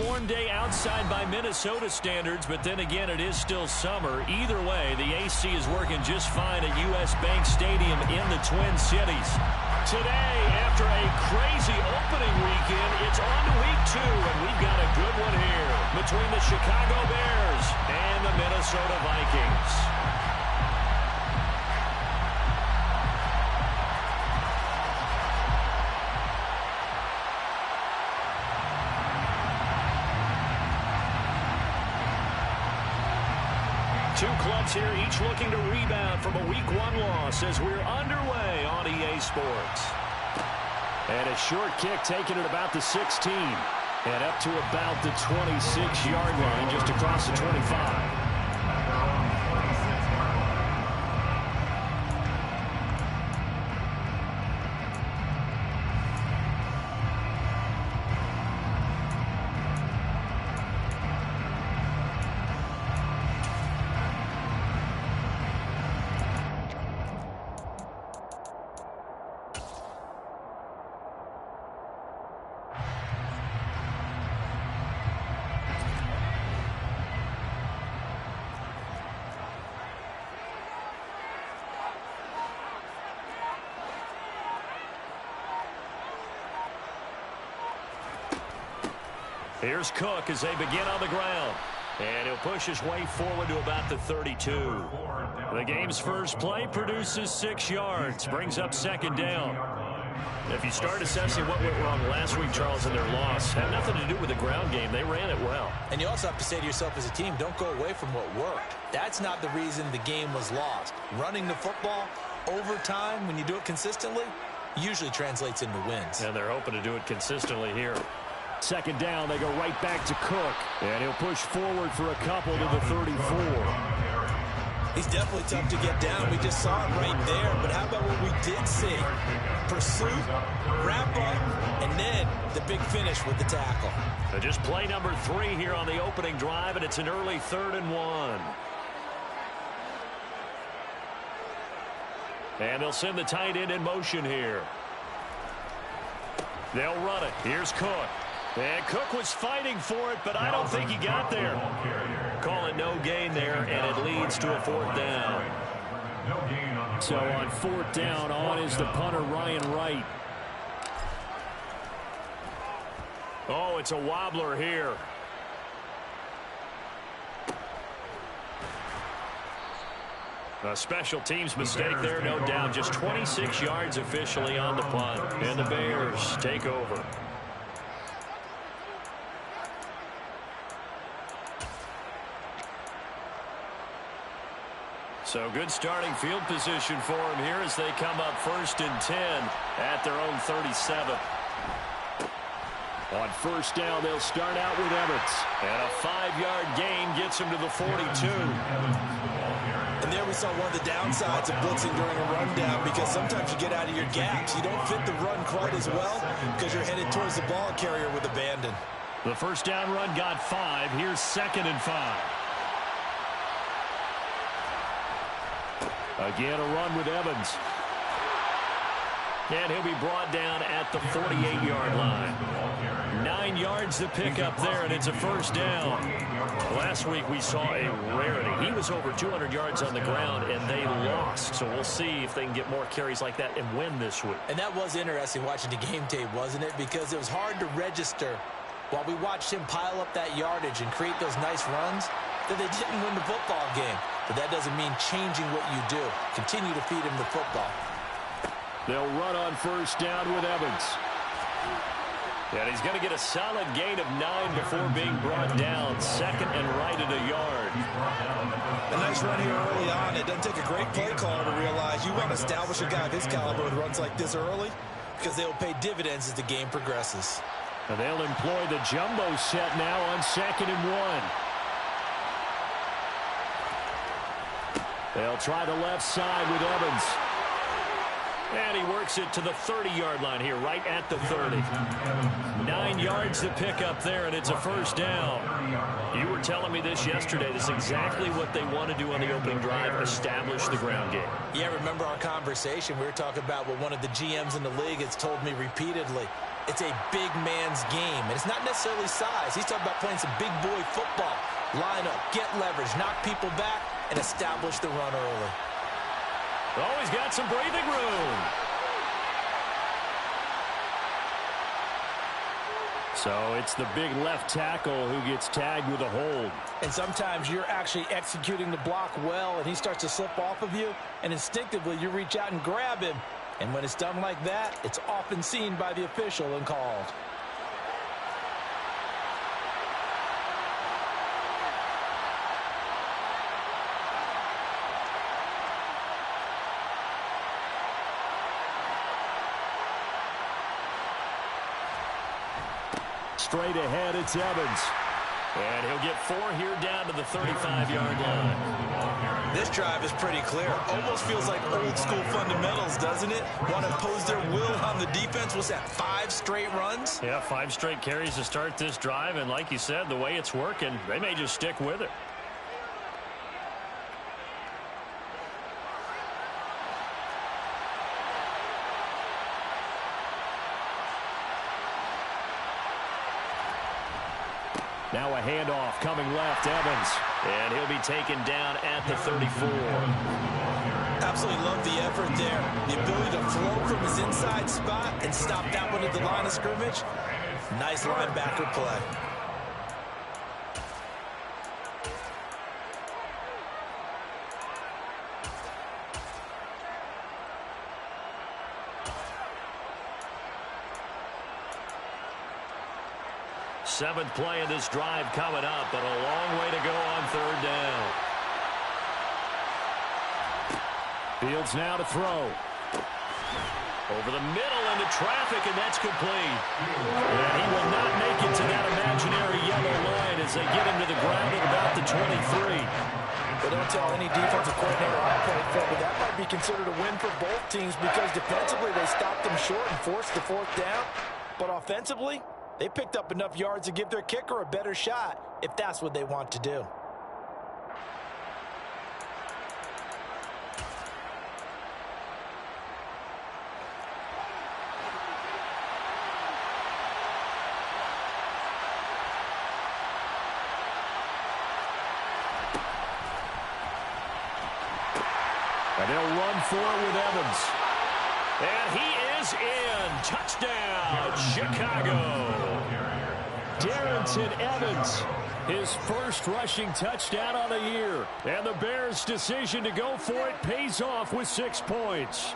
warm day outside by Minnesota standards, but then again, it is still summer. Either way, the AC is working just fine at U.S. Bank Stadium in the Twin Cities. Today, after a crazy opening weekend, it's on to week 2, and we've got a good one here between the Chicago Bears and the Minnesota Vikings. Two clubs here, each looking to rebound from a Week 1 loss as we're underway on EA Sports. And a short kick taken at about the 16. And up to about the 26-yard line, just across the 25. Here's Cook as they begin on the ground. And he'll push his way forward to about the 32. The game's first play produces 6 yards. Brings up second down. If you start assessing what went wrong last week, Charles, in their loss, had nothing to do with the ground game. They ran it well. And you also have to say to yourself as a team, don't go away from what worked. That's not the reason the game was lost. Running the football over time, when you do it consistently, usually translates into wins. And they're hoping to do it consistently here. Second down, they go right back to Cook. And he'll push forward for a couple to the 34. He's definitely tough to get down. We just saw it right there. But how about what we did see? Pursuit, wrap up, and then the big finish with the tackle. So just play number 3 here on the opening drive, and it's an early 3rd and 1. And they'll send the tight end in motion here. They'll run it. Here's Cook. And Cook was fighting for it, but I don't think he got there. Call it no gain there, and it leads to a 4th down. So on 4th down, on is the punter, Ryan Wright. Oh, it's a wobbler here. A special teams mistake there, no doubt. Just 26 yards officially on the punt. And the Bears take over. So good starting field position for them here as they come up 1st and 10 at their own 37. On 1st down, they'll start out with Evans. And a 5-yard gain gets him to the 42. And there we saw one of the downsides of blitzing during a rundown, because sometimes you get out of your gaps. You don't fit the run quite as well because you're headed towards the ball carrier with abandon. The 1st down run got 5. Here's 2nd and 5. Again, a run with Evans. And he'll be brought down at the 48-yard line. 9 yards to pick up there, and it's a 1st down. Last week we saw a rarity. He was over 200 yards on the ground, and they lost. So we'll see if they can get more carries like that and win this week. And that was interesting watching the game tape, wasn't it? Because it was hard to register while we watched him pile up that yardage and create those nice runs that they didn't win the football game. But that doesn't mean changing what you do. Continue to feed him the football. They'll run on 1st down with Evans. And he's going to get a solid gain of 9 before being brought down. 2nd and right at a yard. A nice run here early on. It doesn't take a great play caller to realize you want to establish a guy of his caliber with runs like this early, because they'll pay dividends as the game progresses. And they'll employ the jumbo set now on 2nd and 1. They'll try the left side with Evans. And he works it to the 30-yard line here, right at the 30. 9 yards to pick up there, and it's a 1st down. You were telling me this yesterday. This is exactly what they want to do on the opening drive, establish the ground game. Yeah, remember our conversation. We were talking about what one of the GMs in the league has told me repeatedly. It's a big man's game, and it's not necessarily size. He's talking about playing some big boy football. Line up, get leverage, knock people back, and establish the run early. Oh, he's got some breathing room. So it's the big left tackle who gets tagged with a hold. And sometimes you're actually executing the block well, and he starts to slip off of you, and instinctively you reach out and grab him. And when it's done like that, it's often seen by the official and called. Straight ahead, it's Evans. And he'll get 4 here down to the 35-yard line. This drive is pretty clear. Almost feels like old school fundamentals, doesn't it? Want to impose their will on the defense. What's that, 5 straight runs? Yeah, 5 straight carries to start this drive. And like you said, the way it's working, they may just stick with it. Now a handoff coming left, Evans. And he'll be taken down at the 34. Absolutely love the effort there. The ability to flow from his inside spot and stop that one at the line of scrimmage. Nice linebacker play. Seventh play of this drive coming up, but a long way to go on 3rd down. Fields now to throw. Over the middle into traffic, and that's complete. And he will not make it to that imaginary yellow line as they get him to the ground at about the 23. But don't tell any defensive coordinator I played for, but that might be considered a win for both teams because defensively they stopped them short and forced the 4th down. But offensively, they picked up enough yards to give their kicker a better shot if that's what they want to do. And they'll run for it with Evans. And he is in. Touchdown, Chicago. Darrington Evans, his first rushing touchdown on the year. And the Bears' decision to go for it pays off with 6 points.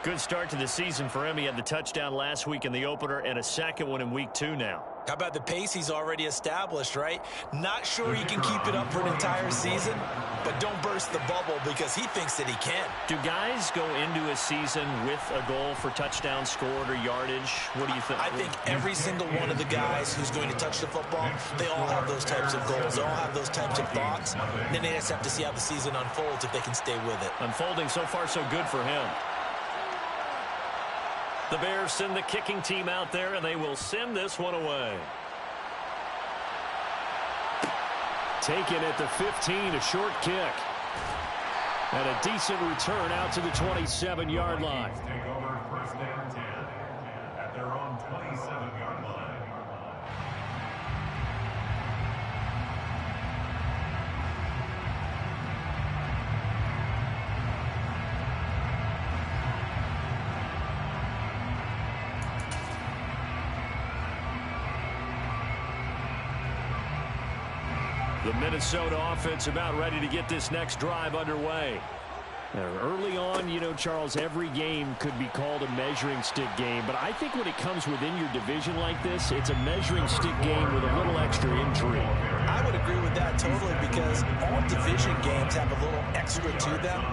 Good start to the season for him. He had the touchdown last week in the opener and a second one in week 2 now. How about the pace he's already established, right? Not sure he can keep it up for an entire season, but don't burst the bubble because he thinks that he can. Do guys go into a season with a goal for touchdown scored or yardage? What do you think? I think every single one of the guys who's going to touch the football, they all have those types of goals. They all have those types of thoughts. Then they just have to see how the season unfolds if they can stay with it. Unfolding so far so good for him. The Bears send the kicking team out there, and they will send this one away. Taken at the 15, a short kick. And a decent return out to the 27-yard line. Take over 1st and 10 at their own 27-yard line. The Minnesota offense about ready to get this next drive underway. Early on, you know, Charles, every game could be called a measuring stick game. But I think when it comes within your division like this, it's a measuring stick game with a little extra intrigue. I would agree with that totally because all division games have a little extra to them.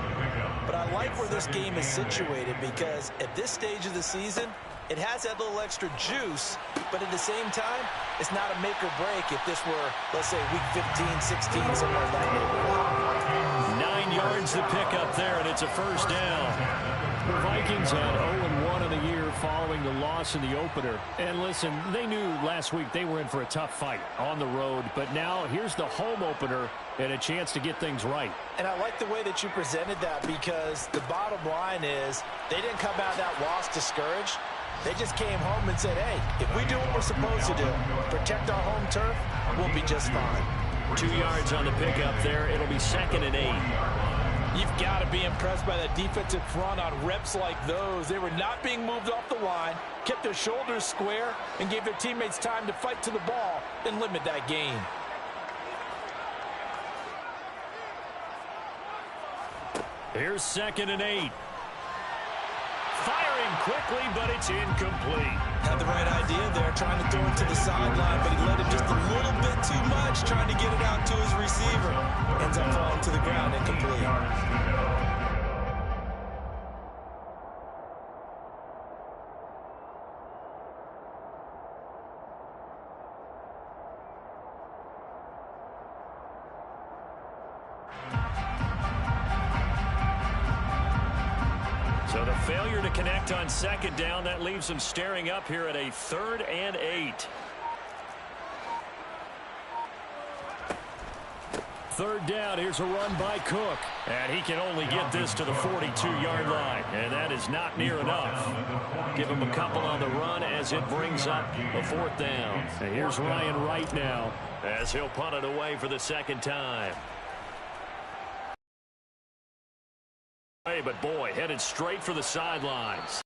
But I like where this game is situated because at this stage of the season, it has that little extra juice, but at the same time, it's not a make or break if this were, let's say, week 15, 16, somewhere in that neighborhood. 9 yards to pick up there, and it's a 1st down. The Vikings had 0-1 in the year following the loss in the opener. And listen, they knew last week they were in for a tough fight on the road, but now here's the home opener and a chance to get things right. And I like the way that you presented that because the bottom line is they didn't come out of that loss discouraged. They just came home and said, hey, if we do what we're supposed to do, protect our home turf, we'll be just fine. 2 yards on the pickup there. It'll be 2nd and 8. You've got to be impressed by that defensive front on reps like those. They were not being moved off the line, kept their shoulders square, and gave their teammates time to fight to the ball and limit that gain. Here's 2nd and 8. Firing quickly, but it's incomplete. Had the right idea there, trying to throw it to the sideline, but he let it just a little bit too much, trying to get it out to his receiver. Ends up falling to the ground incomplete. So the failure to connect on 2nd down, that leaves them staring up here at a 3rd and 8. 3rd down, here's a run by Cook. And he can only get this to the 42-yard line. And that is not near enough. Give him a couple on the run as it brings up a 4th down. And here's Ryan Wright now as he'll punt it away for the 2nd time. But boy, headed straight for the sidelines.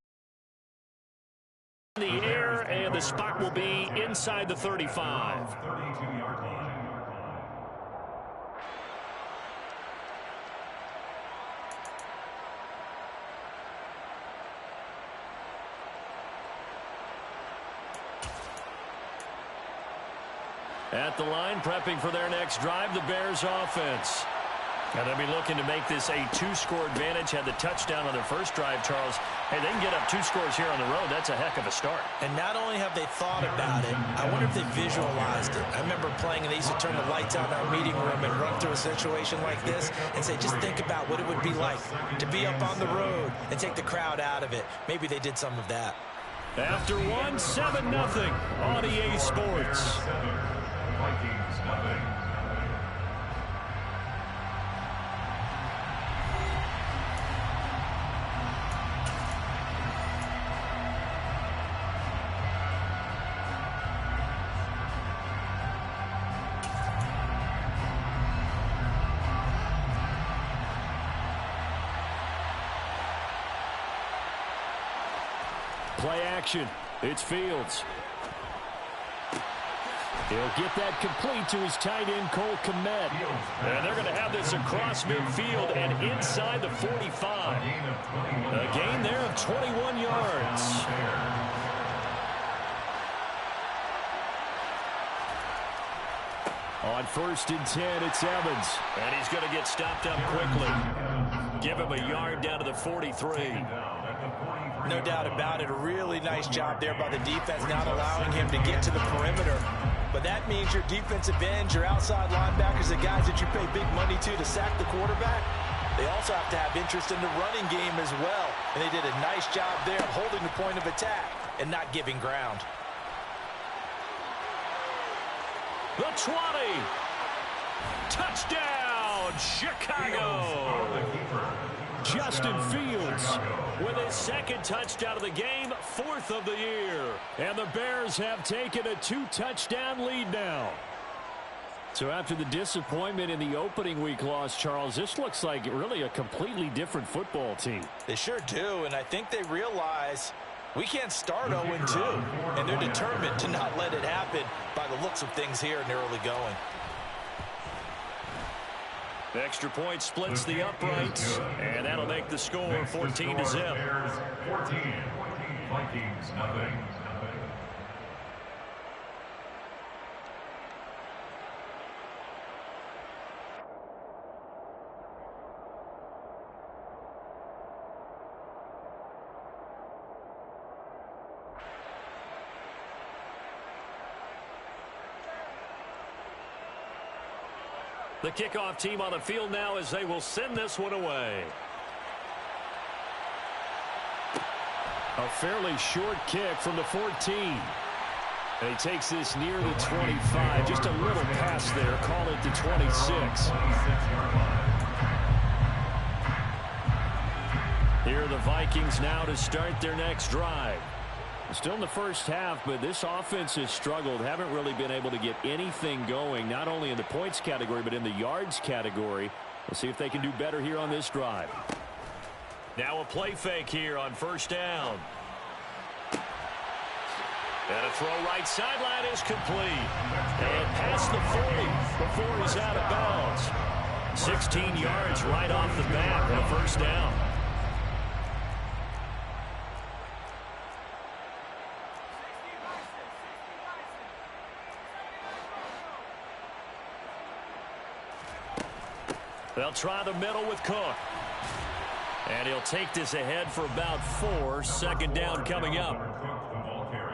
In the air, and the spot will be inside the 35. 32-yard line. At the line, prepping for their next drive, the Bears offense. And they'll be looking to make this a 2-score advantage. Had the touchdown on their first drive, Charles. Hey, they can get up 2 scores here on the road. That's a heck of a start. And not only have they thought about it, I wonder if they visualized it. I remember playing, and they used to turn the lights out in our meeting room and run through a situation like this and say, just think about what it would be like to be up on the road and take the crowd out of it. Maybe they did some of that. After 1, 7-0 on EA Sports. Vikings, nothing. Play action. It's Fields. He'll get that complete to his tight end, Cole Kmet. And they're going to have this across midfield and inside the 45. A gain there of 21 yards. On 1st and 10, it's Evans. And he's going to get stopped up quickly. Give him a yard down to the 43. No doubt about it. A really nice job there by the defense, not allowing him to get to the perimeter. But that means your defensive ends, your outside linebackers, the guys that you pay big money to sack the quarterback, they also have to have interest in the running game as well. And they did a nice job there holding the point of attack and not giving ground. The 20. Touchdown, Chicago. Justin Fields with his 2nd touchdown of the game, 4th of the year. And the Bears have taken a 2-touchdown lead now. So after the disappointment in the opening week loss, Charles, this looks like really a completely different football team. They sure do, and I think they realize we can't start 0-2, and they're determined to not let it happen by the looks of things here in the early going. The extra point splits the uprights, and that'll make the score 14-0. 14. Vikings, nothing. The kickoff team on the field now as they will send this one away. A fairly short kick from the 14. And he takes this near the 25. Just a little pass there. Call it the 26. Here are the Vikings now to start their next drive. Still in the first half, but this offense has struggled. Haven't really been able to get anything going, not only in the points category, but in the yards category. We'll see if they can do better here on this drive. Now a play fake here on first down. And a throw right sideline is complete. And past the 40 before he's out of bounds. 16 yards right off the bat and a first down. They'll try the middle with Cook. And he'll take this ahead for about 4. Second down coming up.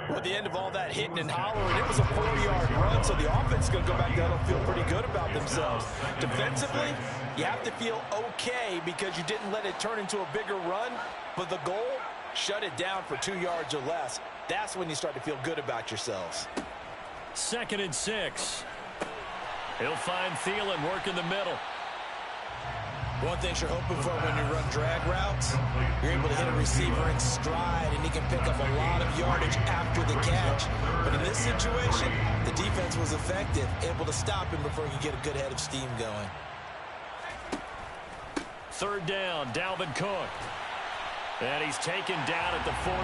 Well, at the end of all that hitting and hollering, it was a 4-yard run, so the offense is going to go back down and feel pretty good about themselves. Defensively, you have to feel okay because you didn't let it turn into a bigger run, but the goal, shut it down for 2 yards or less. That's when you start to feel good about yourselves. 2nd and 6. He'll find Thielen working the middle. One thing you're hoping for when you run drag routes, you're able to hit a receiver in stride, and he can pick up a lot of yardage after the catch. But in this situation, the defense was effective, able to stop him before he could get a good head of steam going. 3rd down, Dalvin Cook. And he's taken down at the 43,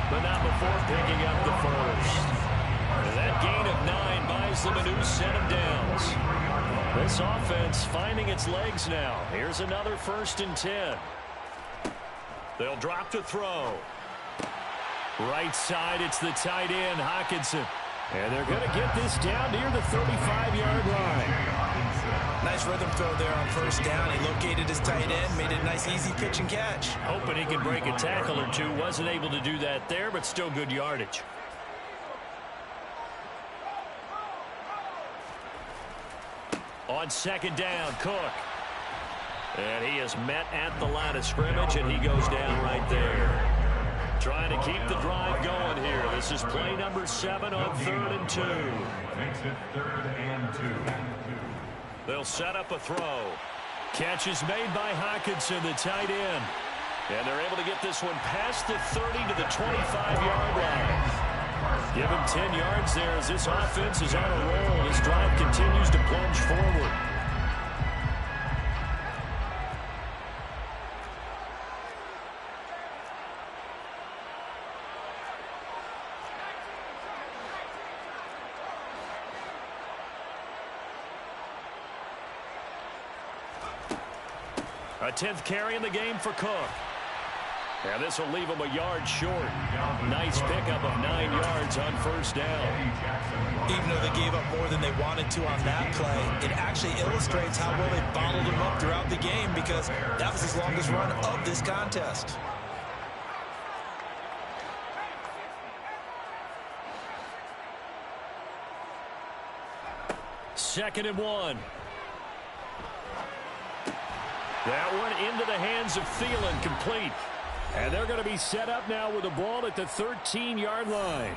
but not before picking up the first. And that gain of 9 buys them a new set of downs. This offense finding its legs now. Here's another 1st and 10. They'll drop to throw. Right side, it's the tight end, Hockenson. And they're going to get this down near the 35-yard line. Nice rhythm throw there on first down. He located his tight end, made it a nice easy pitch and catch. Hoping he could break a tackle or two. Wasn't able to do that there, but still good yardage. On 2nd down, Cook. And he is met at the line of scrimmage, and he goes down right there. Trying to keep the drive going here. This is play number 7 on 3rd and 2. Makes it 3rd and 2. They'll set up a throw. Catch is made by Hockenson, the tight end. And they're able to get this one past the 30 to the 25-yard line. Give him 10 yards there as this offense is on a roll. This drive continues to plunge forward. A 10th carry in the game for Cook. And this will leave him a yard short. Nice pickup of 9 yards on first down. Even though they gave up more than they wanted to on that play, it actually illustrates how well they bottled him up throughout the game because that was his longest run of this contest. Second and 1. That one into the hands of Thielen, complete. And they're going to be set up now with the ball at the 13-yard line.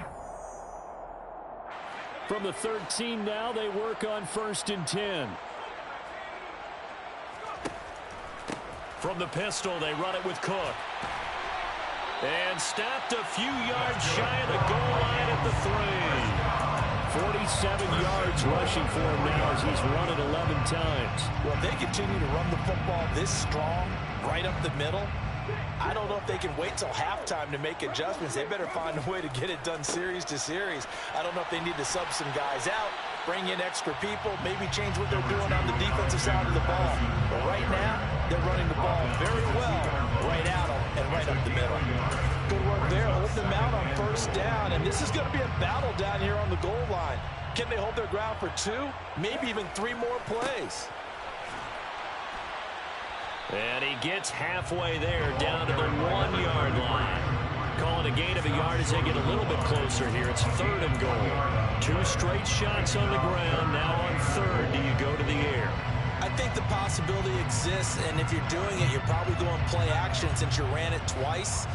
From the 13 now, they work on 1st and 10. From the pistol, they run it with Cook. And stopped a few yards shy of the goal line at the 3. 47 yards rushing for him now as he's run it 11 times. Well, if they continue to run the football this strong, right up the middle, I don't know if they can wait till halftime to make adjustments. They better find a way to get it done series to series. I don't know if they need to sub some guys out, bring in extra people, maybe change what they're doing on the defensive side of the ball. But right now, they're running the ball very well right at them and right up the middle. Good work there, holding them out on first down. And this is going to be a battle down here on the goal line. Can they hold their ground for 2, maybe even 3 more plays? And he gets halfway there, down to the 1-yard line. Calling a gain of a yard as they get a little bit closer here. It's 3rd and goal. 2 straight shots on the ground. Now on 3rd, do you go to the air? I think the possibility exists, and if you're doing it, you're probably going play action since you ran it twice.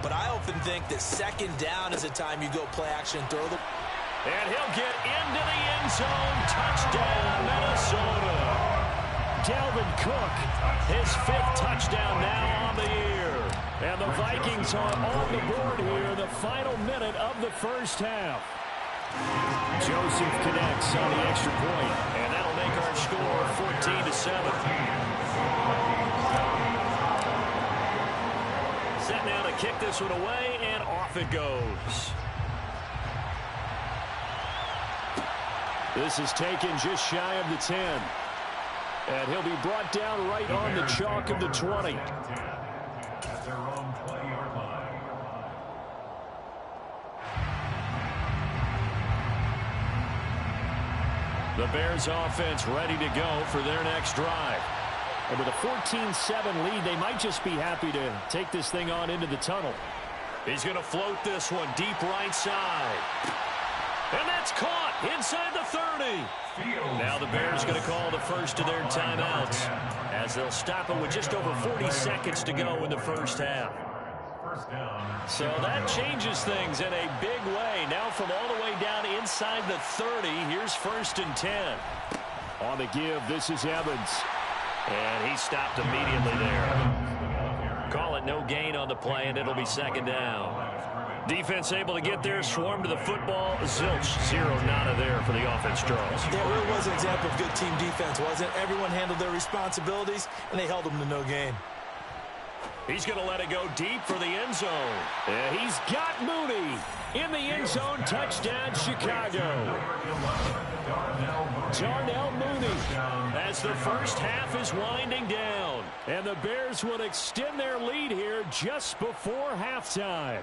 But I often think that 2nd down is a time you go play action and throw the... And he'll get into the end zone. Touchdown, Minnesota. Dalvin Cook, his 5th touchdown now on the year. And the Vikings are on the board here in the final minute of the first half. Joseph connects on the extra point, and that'll make our score 14-7. Set now to kick this one away, and off it goes. This is taken just shy of the 10. And he'll be brought down right on the chalk of the 20. At their own 20-yard line. The Bears offense ready to go for their next drive. And with a 14-7 lead, they might just be happy to take this thing on into the tunnel. He's going to float this one deep right side. And that's caught inside the 30. Now the Bears going to call the first of their timeouts as they'll stop it with just over 40 seconds to go in the first half. So that changes things in a big way. Now from all the way down inside the 30, here's 1st and 10. On the give, this is Evans. And he stopped immediately there. Call it no gain on the play, and it'll be 2nd down. Defense able to get there, swarm to the football. Zilch, zero nada there for the offense, Charles. Yeah, it really was an example of good team defense, wasn't it? Everyone handled their responsibilities, and they held them to no gain. He's going to let it go deep for the end zone. And he's got Mooney in the end zone. Touchdown, Chicago. Darnell Mooney as the first half is winding down. And the Bears would extend their lead here just before halftime.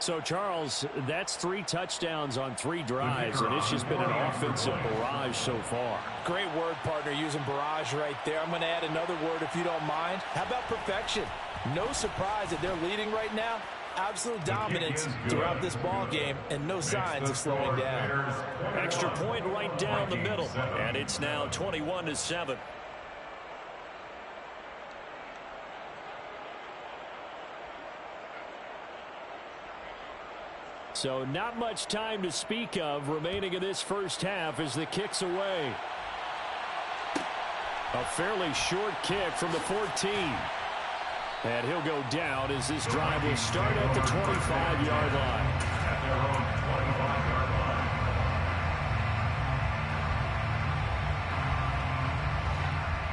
So, Charles, that's 3 touchdowns on 3 drives, and it's just been an offensive barrage so far. Great word, partner, using barrage right there. I'm going to add another word if you don't mind. How about perfection? No surprise that they're leading right now. Absolute dominance throughout this ball game, and no signs of slowing down. Extra point right down the middle, and it's now 21-7. So not much time to speak of remaining in this first half as the kick's away. A fairly short kick from the 14. And he'll go down as this drive will start at the 25-yard line. At their own 25-yard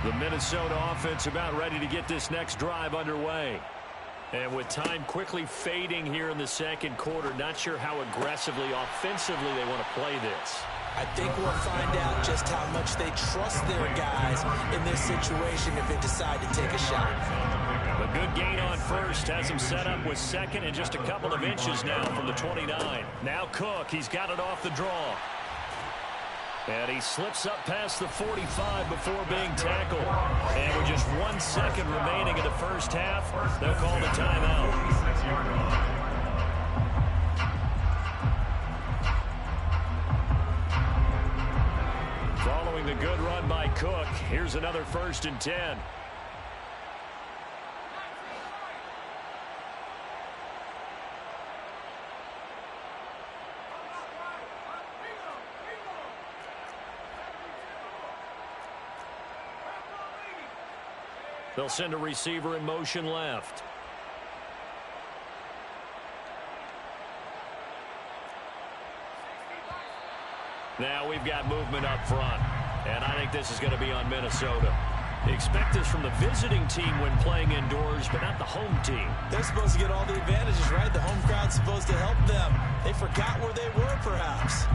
line. The Minnesota offense about ready to get this next drive underway. And with time quickly fading here in the second quarter, not sure how aggressively, offensively they want to play this. I think we'll find out just how much they trust their guys in this situation if they decide to take a shot. A good gain on first has him set up with 2nd and just a couple of inches now from the 29. Now Cook, he's got it off the draw. And he slips up past the 45 before being tackled. And with just 1 second remaining in the first half, they'll call the timeout. Following the good run by Cook, here's another 1st and 10. They'll send a receiver in motion left. Now we've got movement up front, and I think this is going to be on Minnesota. Expect this from the visiting team when playing indoors, but not the home team. They're supposed to get all the advantages, right? The home crowd's supposed to help them. They forgot where they were, perhaps.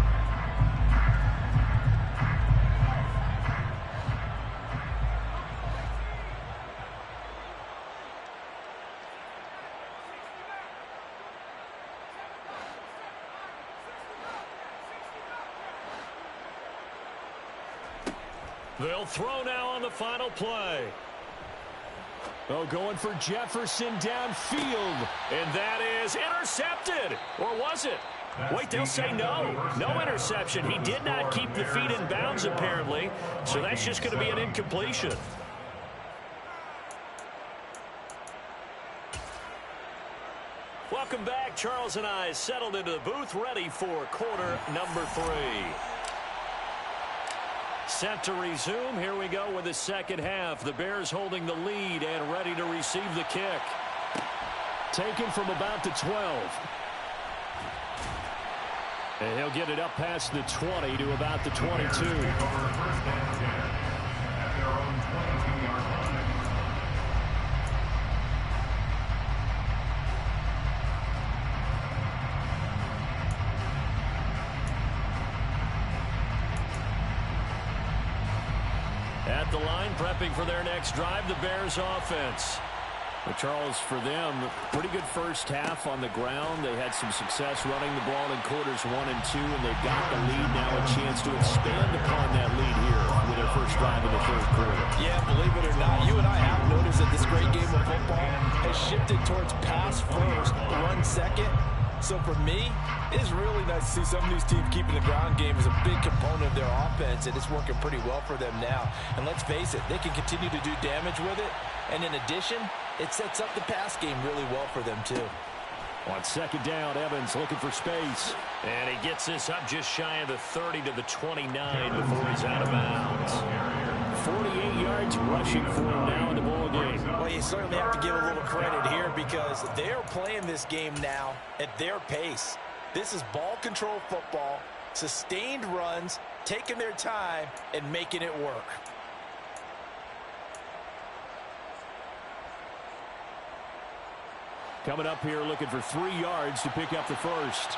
They'll throw now on the final play. Oh, going for Jefferson downfield. And that is intercepted. Or was it? Wait, they'll say no. No interception. He did not keep the feet in bounds, apparently. So that's just going to be an incompletion. Welcome back. Charles and I settled into the booth, ready for quarter number 3. Set to resume. Here we go with the second half. The Bears holding the lead and ready to receive the kick. Taken from about the 12. And he'll get it up past the 20 to about the 22. First and 10 at their own 22-yard line. At the line, prepping for their next drive, the Bears offense. Well, Charles, for them, pretty good first half on the ground. They had some success running the ball in quarters 1 and 2, and they've got the lead now, a chance to expand upon that lead here with their first drive in the third quarter. Yeah, believe it or not, you and I have noticed that this great game of football has shifted towards pass first, run second. So for me, it's really nice to see some of these teams keeping the ground game as a big component of their offense, and it's working pretty well for them now. And let's face it, they can continue to do damage with it. And in addition, it sets up the pass game really well for them, too. On second down, Evans looking for space. And he gets this up just shy of the 30 to the 29 before he's out of bounds. 48 yards rushing for him now in the ball game. Well, you certainly have to give a little credit here because they're playing this game now at their pace. This is ball control football, sustained runs, taking their time, and making it work. Coming up here looking for 3 yards to pick up the first.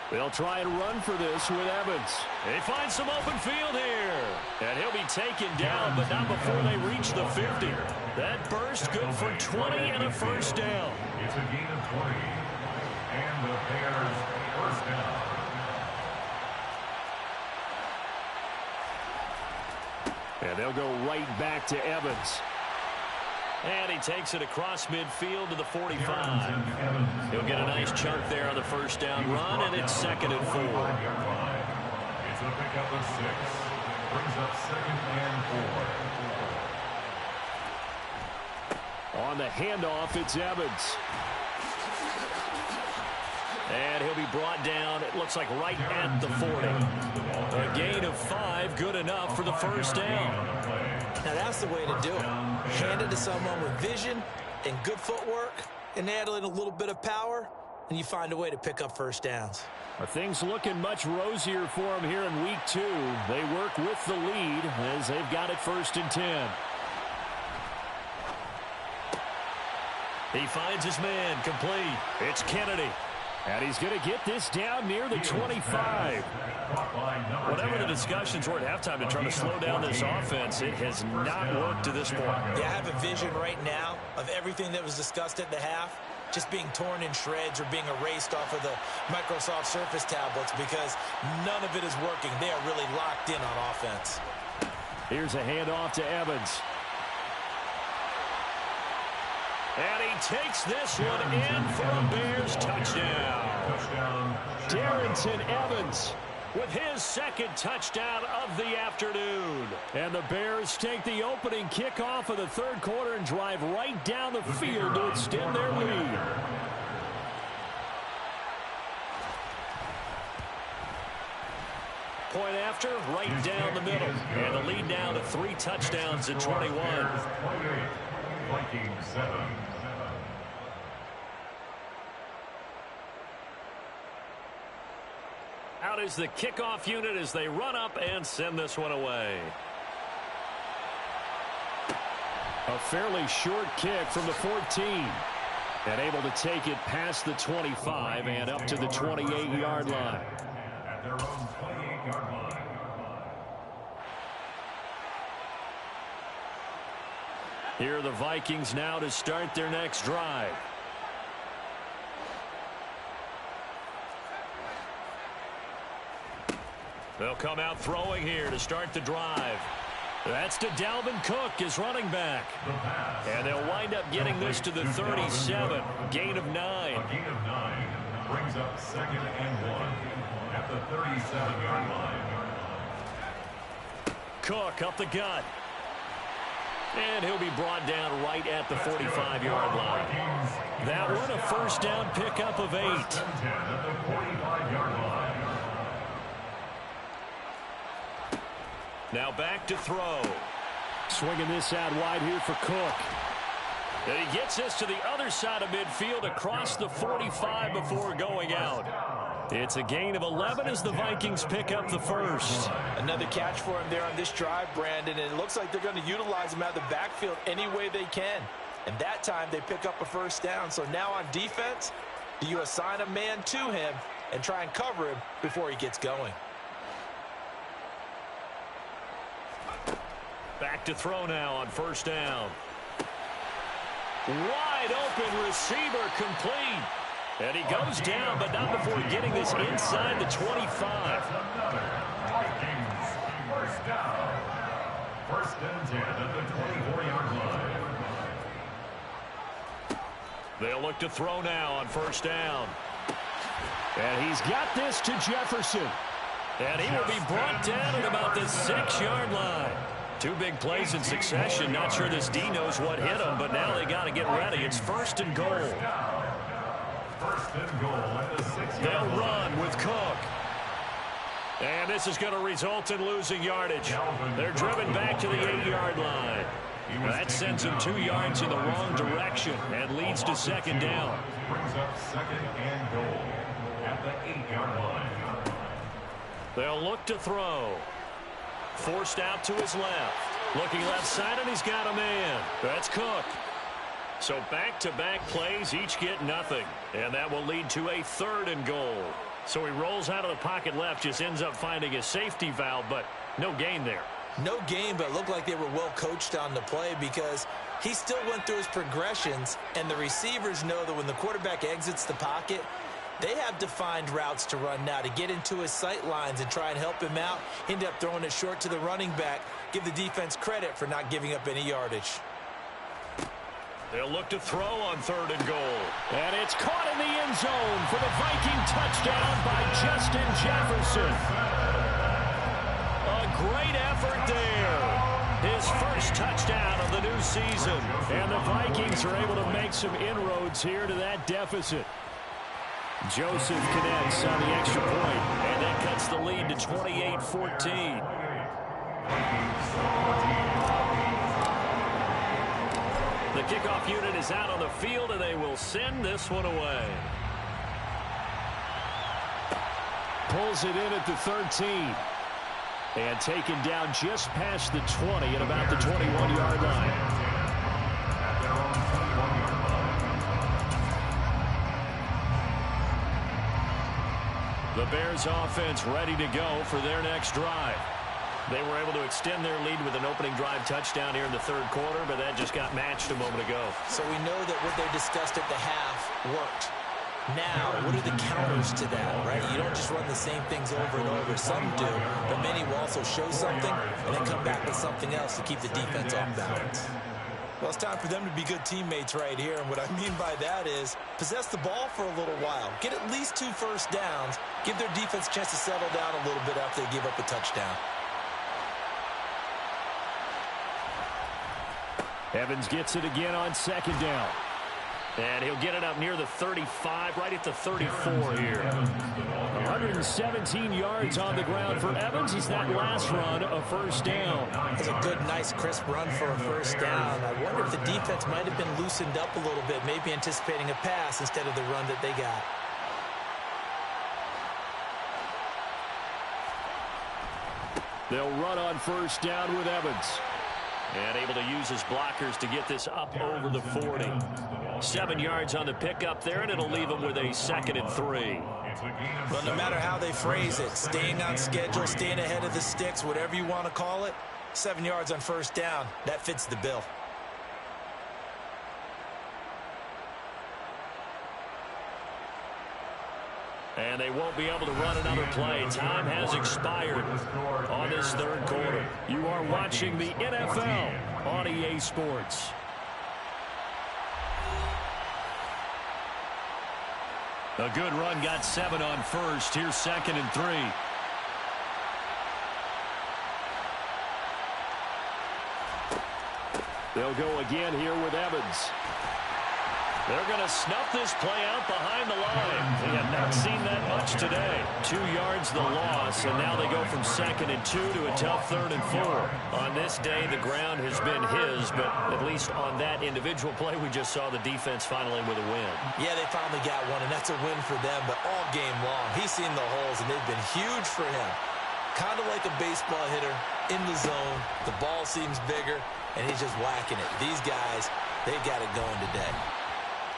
They'll try and run for this with Evans. They find some open field here. And he'll be taken down, but not before they reach the 50. That burst good for 20 and a first down. It's a gain of 20. And the Bears first down. And they'll go right back to Evans. And he takes it across midfield to the 45. He'll get a nice chunk there on the first down run, and it's 2nd and 4. It's a pickup of 6. Brings up 2nd and 4. On the handoff, it's Evans. And he'll be brought down, it looks like right at the 40. A gain of 5, good enough for the first down. Now, that's the way to do it. Hand it to someone with vision and good footwork, and add in a little bit of power, and you find a way to pick up first downs. Are things looking much rosier for them here in week 2? They work with the lead as they've got it 1st and 10. He finds his man complete. It's Kennedy. And he's going to get this down near the 25. Whatever the discussions were at halftime to try to slow down this offense, it has not worked to this point. Yeah, I have a vision right now of everything that was discussed at the half just being torn in shreds or being erased off of the Microsoft Surface tablets because none of it is working. They are really locked in on offense. Here's a handoff to Evans. And he takes this one in for a Bears touchdown. Darrington Evans with his 2nd touchdown of the afternoon. And the Bears take the opening kickoff of the 3rd quarter and drive right down the field to extend their lead. Point after, right down the middle. And the lead now to 3 touchdowns at 21. Vikings 7. Out is the kickoff unit as they run up and send this one away. A fairly short kick from the 14. And able to take it past the 25 and up to the 28-yard line. At their own 28-yard line. Here are the Vikings now to start their next drive. They'll come out throwing here to start the drive. That's to Dalvin Cook, his running back. And they'll wind up getting this to the 37. Gain of 9. A gain of 9 brings up 2nd and 1 at the 37-yard line. Cook up the gut. And he'll be brought down right at the 45-yard line. That one a first down pickup of 8. At the 45-yard line. Now back to throw. Swinging this out wide here for Cook. And he gets this to the other side of midfield across the 45 before going out. It's a gain of 11 as the Vikings pick up the first. Another catch for him there on this drive, Brandon, and it looks like they're going to utilize him out of the backfield any way they can. And that time they pick up a first down. So now on defense, do you assign a man to him and try and cover him before he gets going? Back to throw now on first down. Wide open receiver complete. And he goes down, but not before getting this inside the 25. Vikings, first down. First and 10 at the 24-yard line. They'll look to throw now on first down. And he's got this to Jefferson. And he will be brought down at about the 6-yard line. Two big plays in succession. Not sure this D knows what hit him, but now they got to get ready. It's first and goal. First and goal at the 6-yard line. They'll run with Cook. And this is going to result in losing yardage. They're driven back to the 8-yard line. That sends them 2 yards in the wrong direction and leads to second down. Brings up second and goal at the 8-yard line. They'll look to throw. Forced out to his left. Looking left side, and he's got a man. That's Cook. So back-to-back plays, each get nothing. And that will lead to a third and goal. So he rolls out of the pocket left, just ends up finding a safety valve, but no gain there. No gain, but it looked like they were well coached on the play because he still went through his progressions, and the receivers know that when the quarterback exits the pocket, they have defined routes to run now to get into his sight lines and try and help him out. He ended up throwing it short to the running back. Give the defense credit for not giving up any yardage. They'll look to throw on third and goal. And it's caught in the end zone for the Viking touchdown by Justin Jefferson. A great effort there. His first touchdown of the new season. And the Vikings are able to make some inroads here to that deficit. Joseph connects on the extra point. And that cuts the lead to 28-14. The kickoff unit is out on the field, and they will send this one away. Pulls it in at the 13. And taken down just past the 20 at about the 21-yard line. The Bears offense ready to go for their next drive. They were able to extend their lead with an opening drive touchdown here in the third quarter, but that just got matched a moment ago. So we know that what they discussed at the half worked. Now, what are the counters to that, right? You don't just run the same things over and over. Some do, but many will also show something and then come back with something else to keep the defense off balance. Well, it's time for them to be good teammates right here, and what I mean by that is possess the ball for a little while. Get at least 2 first downs. Give their defense a chance to settle down a little bit after they give up a touchdown. Evans gets it again on second down. And he'll get it up near the 35, right at the 34 here. 117 yards on the ground for Evans. He's that last run a first down. It's a good, nice, crisp run for a first down. I wonder if the defense might have been loosened up a little bit, maybe anticipating a pass instead of the run that they got. They'll run on first down with Evans. And able to use his blockers to get this up over the 40. 7 yards on the pickup there, and it'll leave him with a 2nd and 3. Well, no matter how they phrase it, staying on schedule, staying ahead of the sticks, whatever you want to call it, 7 yards on first down, that fits the bill. And they won't be able to run another play. Time has expired on this third quarter. You are watching the NFL on EA Sports. A good run, got 7 on first. Here's 2nd and 3. They'll go again here with Evans. They're going to snuff this play out behind the line. We have not seen that much today. 2 yards the loss, and now they go from 2nd and 2 to a tough 3rd and 4. On this day, the ground has been his, but at least on that individual play, we just saw the defense finally with a win. Yeah, they finally got one, and that's a win for them, but all game long, he's seen the holes, and they've been huge for him. Kind of like a baseball hitter in the zone. The ball seems bigger, and he's just whacking it. These guys, they've got it going today.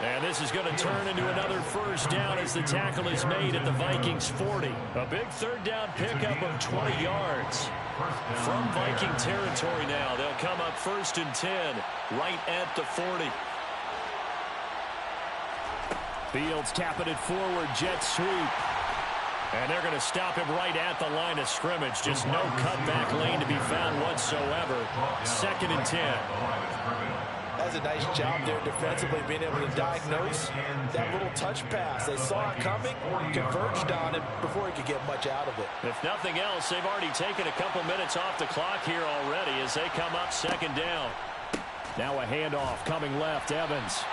And this is going to turn into another 1st down as the tackle is made at the Vikings 40. A big 3rd down pickup of 20 yards. From Viking territory now, they'll come up 1st and 10, right at the 40. Fields tapping it forward, jet sweep. And they're going to stop him right at the line of scrimmage. Just no cutback lane to be found whatsoever. 2nd and 10. That's a nice job there defensively, being able to diagnose that little touch pass. They saw it coming, converged on it before he could get much out of it. If nothing else, they've already taken a couple minutes off the clock here already as they come up 2nd down. Now a handoff coming left, Evans.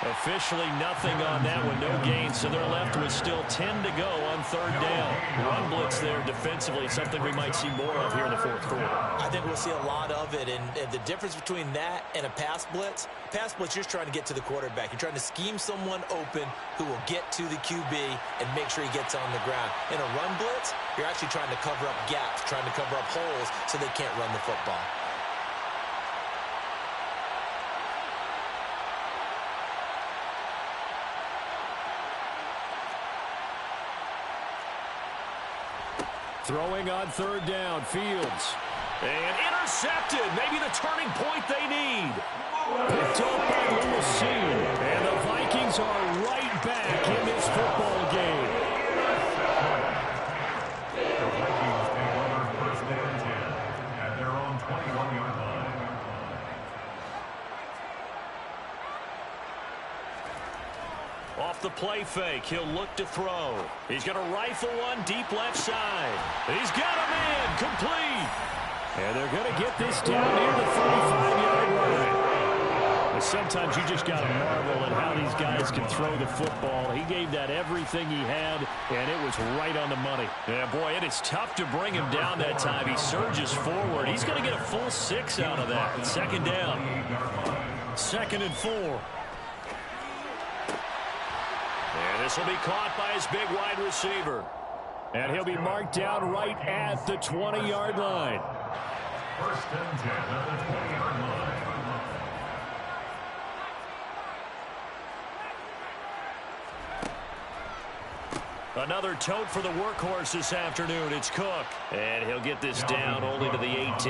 Officially nothing on that one, no gain, so they're left with still 10 to go on 3rd down. Run blitz there defensively, something we might see more of here in the 4th quarter. I think we'll see a lot of it, and the difference between that and a pass blitz, you're just trying to get to the quarterback. You're trying to scheme someone open who will get to the QB and make sure he gets on the ground. In a run blitz, you're actually trying to cover up gaps, trying to cover up holes so they can't run the football. Throwing on 3rd down, Fields. And intercepted. Maybe the turning point they need. Picked up by Lewis. And the Vikings are right back in this football game. The Vikings take over 1st and 10 at their own 21-yard line. Off the play fake, he'll look to throw. He's going to rifle one deep left side. He's got him in, complete. And they're going to get this down near the 45-yard line. Sometimes you just got to marvel at how these guys can throw the football. He gave that everything he had, and it was right on the money. Yeah, boy, it is tough to bring him down that time. He surges forward. He's going to get a full 6 out of that. 2nd down. 2nd and 4. And this will be caught by his big wide receiver. And he'll be marked down right at the 20-yard line. 1st and 10 at the 20-yard line. Another tote for the workhorse this afternoon. It's Cook. And he'll get this down only to the 18.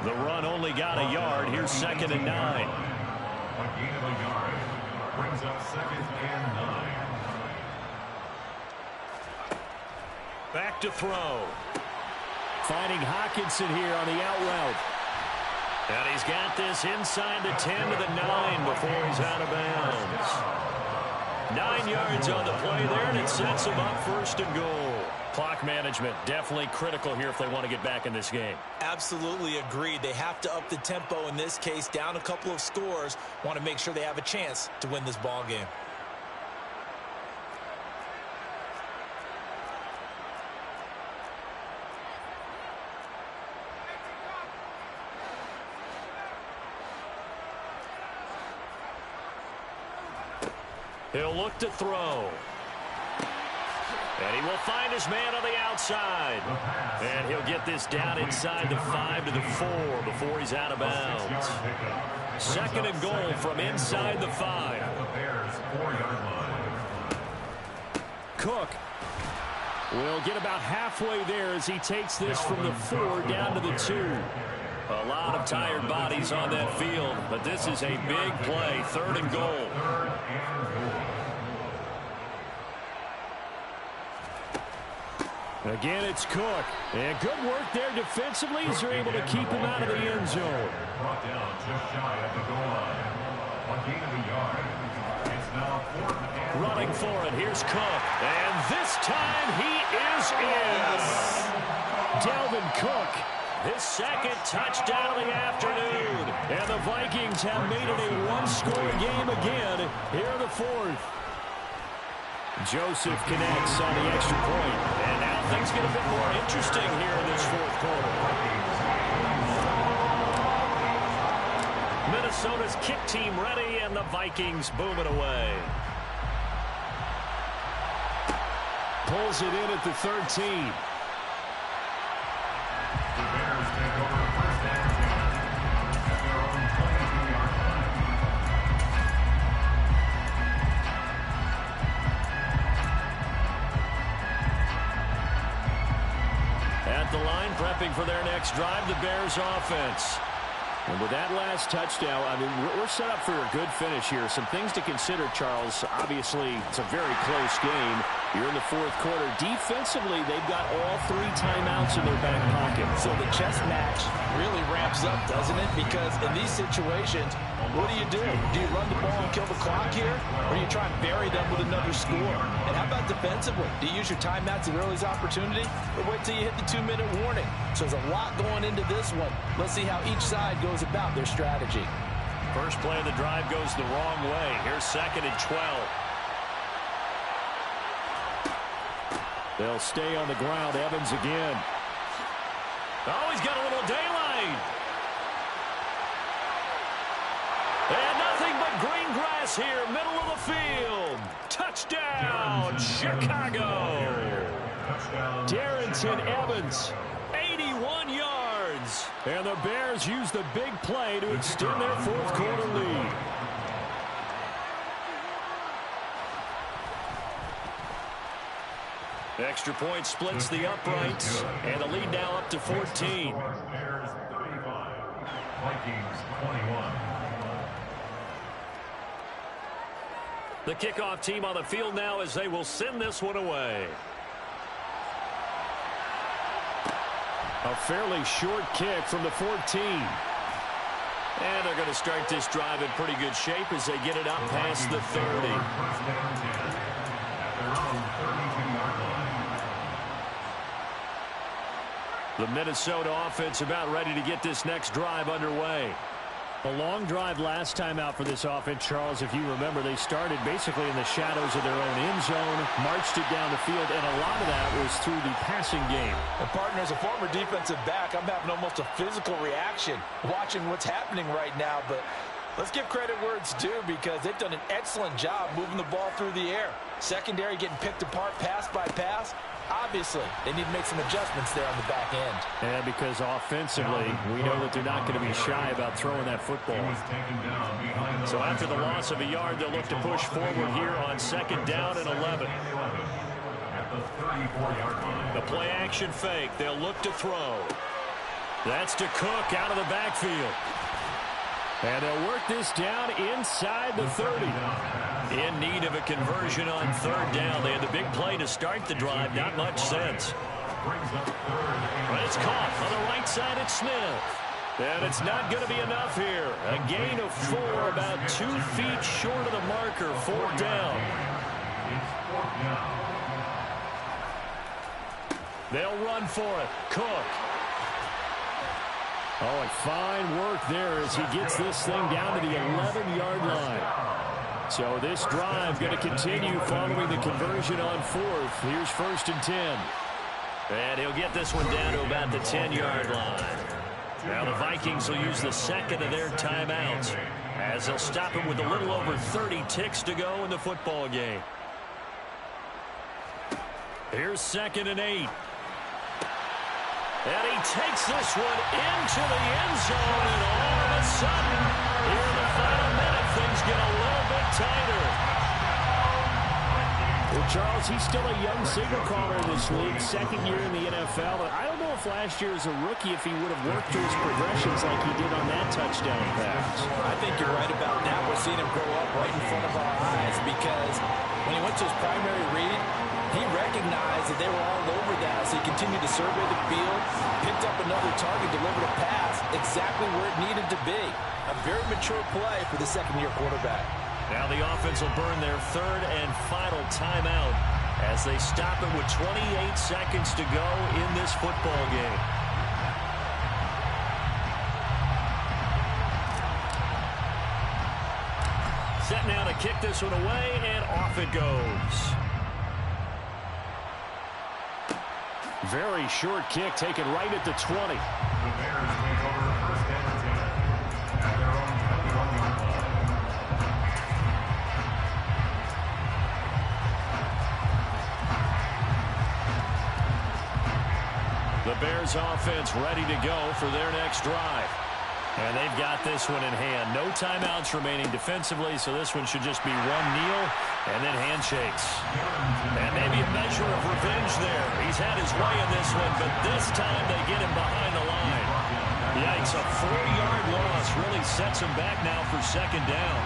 The run only got a yard. Here's 2nd and 9. A gain of a yard brings up 2nd and 9. Back to throw. Finding Hockenson here on the out route. And he's got this inside the 10 to the 9 before he's out of bounds. 9 yards on the play there, and it sets him up 1st and goal. Clock management definitely critical here if they want to get back in this game. Absolutely agreed. They have to up the tempo in this case, down a couple of scores. Want to make sure they have a chance to win this ball game. He'll look to throw. And he will find his man on the outside. And he'll get this down inside the 5 to the 4 before he's out of bounds. 2nd and goal from inside the 5. Cook will get about halfway there as he takes this from the 4 down to the 2. A lot of tired bodies on that field, but this is a big play. 3rd and goal. Again, it's Cook. And good work there defensively as they're able to keep him out of the end zone. Brought down just shy of the goal line. A gain of a yard. It's now 4th and running for it. Here's Cook. And this time he is in. Dalvin Cook. His 2nd touchdown of the afternoon. And the Vikings have made it a one-score game again here fourth. Joseph connects on the extra point. And now things get a bit more interesting here in this fourth quarter. Minnesota's kick team ready, and the Vikings boom it away. Pulls it in at the 13. The Bears take over first and 10 at their own 22-yard line. At the line, prepping for their next drive, the Bears offense. And with that last touchdown, I mean, we're set up for a good finish here. Some things to consider, Charles. Obviously, it's a very close game. You're in the fourth quarter. Defensively, they've got all 3 timeouts in their back pocket. So the chess match really ramps up, doesn't it? Because in these situations, what do? Do you run the ball and kill the clock here? Or do you try and bury them with another score? And how about defensively? Do you use your timeouts at early's opportunity? Or wait till you hit the 2-minute warning? So there's a lot going into this one. Let's see how each side goes about their strategy. First play of the drive goes the wrong way. Here's 2nd and 12. They'll stay on the ground. Evans again. Oh, he's got a little daylight. And nothing but green grass here, middle of the field. Touchdown, Chicago. Darrington Evans. 81 yards. And the Bears use the big play to extend their fourth quarter lead. Extra point splits the uprights, and the lead now up to 14. Bears 35, Vikings 21. The kickoff team on the field now as they will send this one away. A fairly short kick from the 14. And they're going to start this drive in pretty good shape as they get it up past the 30. First down 10 at their own 32-yard line. The Minnesota offense about ready to get this next drive underway. A long drive last time out for this offense, Charles. If you remember, they started basically in the shadows of their own end zone, marched it down the field, and a lot of that was through the passing game. And partner, as a former defensive back, I'm having almost a physical reaction watching what's happening right now. But let's give credit where it's due, because they've done an excellent job moving the ball through the air. Secondary getting picked apart pass by pass. Obviously, they need to make some adjustments there on the back end. And because offensively, we know that they're not going to be shy about throwing that football. So after the loss of a yard, they'll look to push forward here on 2nd down and 11. At the 34-yard line. The play action fake. They'll look to throw. That's to Cook out of the backfield. And they'll work this down inside the 30. In need of a conversion on 3rd down. They had the big play to start the drive. Not much sense. But it's caught on the right side at Smith. And it's not going to be enough here. A gain of 4, about 2 feet short of the marker. 4th down. They'll run for it. Cook. Oh, and fine work there as he gets this thing down to the 11-yard line. So this drive going to continue following the conversion on 4th. Here's 1st and 10. And he'll get this one down to about the 10-yard line. Now the Vikings will use the 2nd of their timeouts as they'll stop it with a little over 30 ticks to go in the football game. Here's 2nd and 8. And he takes this one into the end zone, and all of a sudden, here in the final minute, things get a little bit tighter. Well, Charles, he's still a young signal caller in this league, 2nd year in the NFL. But I don't know if last year as a rookie, if he would have worked through his progressions like he did on that touchdown pass. I think you're right about that. We're seeing him grow up right in front of our eyes, because when he went to his primary read, he recognized that they were all over that, so he continued to survey the field, picked up another target, delivered a pass exactly where it needed to be. A very mature play for the 2nd-year quarterback. Now the offense will burn their 3rd and final timeout as they stop it with 28 seconds to go in this football game. Set now to kick this one away, and off it goes. Very short kick taken right at the 20. The Bears take over first and 10 at their own 21-yard line. The Bears offense ready to go for their next drive. And they've got this one in hand. No timeouts remaining defensively, so this one should just be one kneel and then handshakes. And maybe a measure of revenge there. He's had his way in this one, but this time they get him behind the line. Yikes, a 4-yard loss really sets him back now for second down.